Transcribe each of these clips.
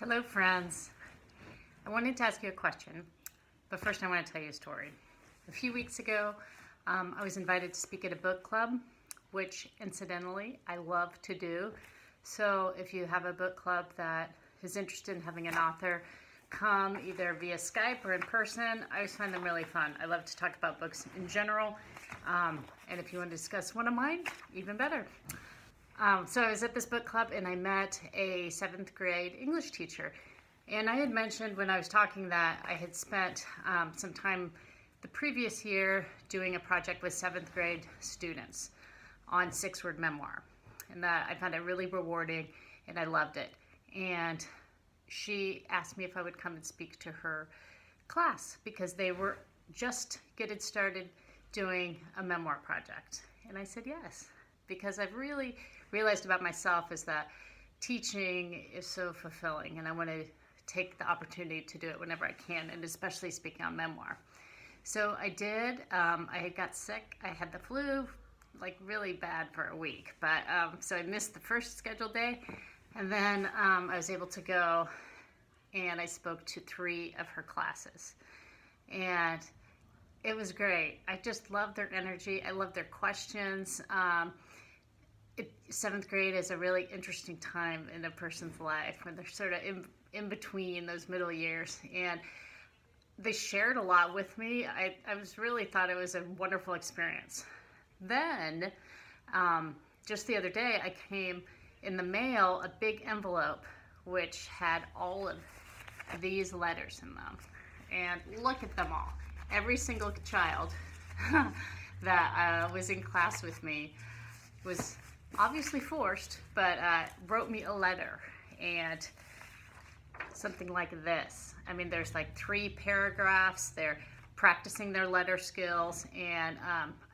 Hello, friends. I wanted to ask you a question, but first I want to tell you a story. A few weeks ago, I was invited to speak at a book club, which incidentally I love to do. So if you have a book club that is interested in having an author come either via Skype or in person, I always find them really fun. I love to talk about books in general, and if you want to discuss one of mine, even better. So I was at this book club and I met a 7th grade English teacher. And I had mentioned when I was talking that I had spent some time the previous year doing a project with 7th grade students on 6-word memoir. And that I found it really rewarding and I loved it. And she asked me if I would come and speak to her class because they were just getting started doing a memoir project. And I said yes, because I've really realized about myself is that teaching is so fulfilling and I want to take the opportunity to do it whenever I can, and especially speaking on memoir. So I did. I got sick. I had the flu, like really bad for a week, but so I missed the first scheduled day, and then I was able to go and I spoke to 3 of her classes, and it was great. I just love their energy. I love their questions. 7th grade is a really interesting time in a person's life when they're sort of in between those middle years, and they shared a lot with me. I really thought it was a wonderful experience. Then, just the other day, I came in the mail a big envelope which had all of these letters in them, and look at them all. Every single child that was in class with me was obviously forced, but wrote me a letter, and something like this. I mean, there's like 3 paragraphs. They're practicing their letter skills, and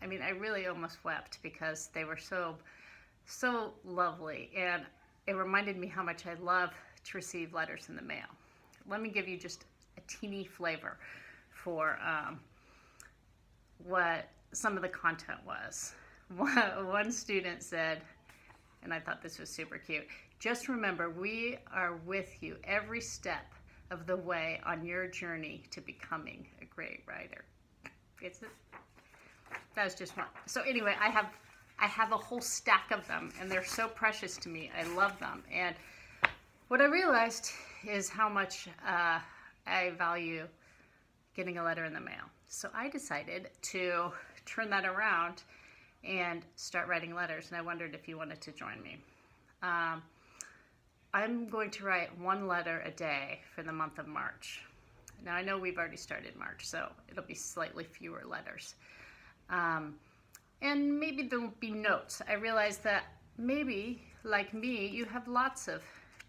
I mean, I really almost wept because they were so lovely, and it reminded me how much I love to receive letters in the mail. Let me give you just a teeny flavor for what some of the content was. One student said, and I thought this was super cute, "Just remember, we are with you every step of the way on your journey to becoming a great writer." That was just one. So anyway, I have a whole stack of them, and they're so precious to me. I love them. And what I realized is how much I value getting a letter in the mail. So I decided to turn that around and start writing letters, and I wondered if you wanted to join me. I'm going to write 1 letter a day for the month of March. Now I know we've already started March, so it'll be slightly fewer letters. And maybe there'll be notes. I realize that maybe, like me, you have lots of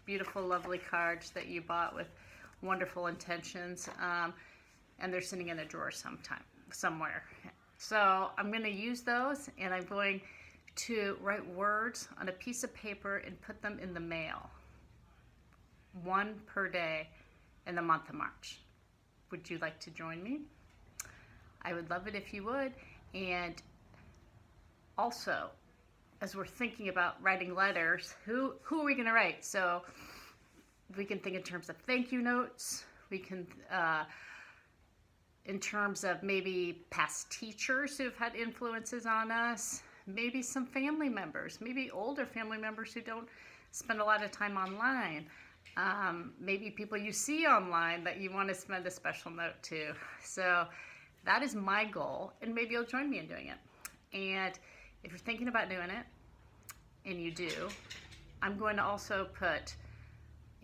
beautiful, lovely cards that you bought with wonderful intentions, and they're sitting in a drawer somewhere. So I'm going to use those, and I'm going to write words on a piece of paper and put them in the mail. 1 per day in the month of March. Would you like to join me? I would love it if you would. And also, as we're thinking about writing letters, who are we going to write? So we can think in terms of thank you notes. We can in terms of maybe past teachers who've had influences on us, maybe some family members, maybe older family members who don't spend a lot of time online, maybe people you see online that you want to spend a special note to. So that is my goal, and maybe you'll join me in doing it. And if you're thinking about doing it, and you do, I'm going to also put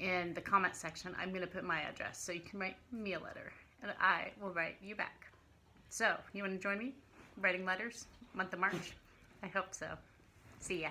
in the comment section, I'm going to put my address, so you can write me a letter, and I will write you back. So, you want to join me writing letters, month of March? I hope so. See ya.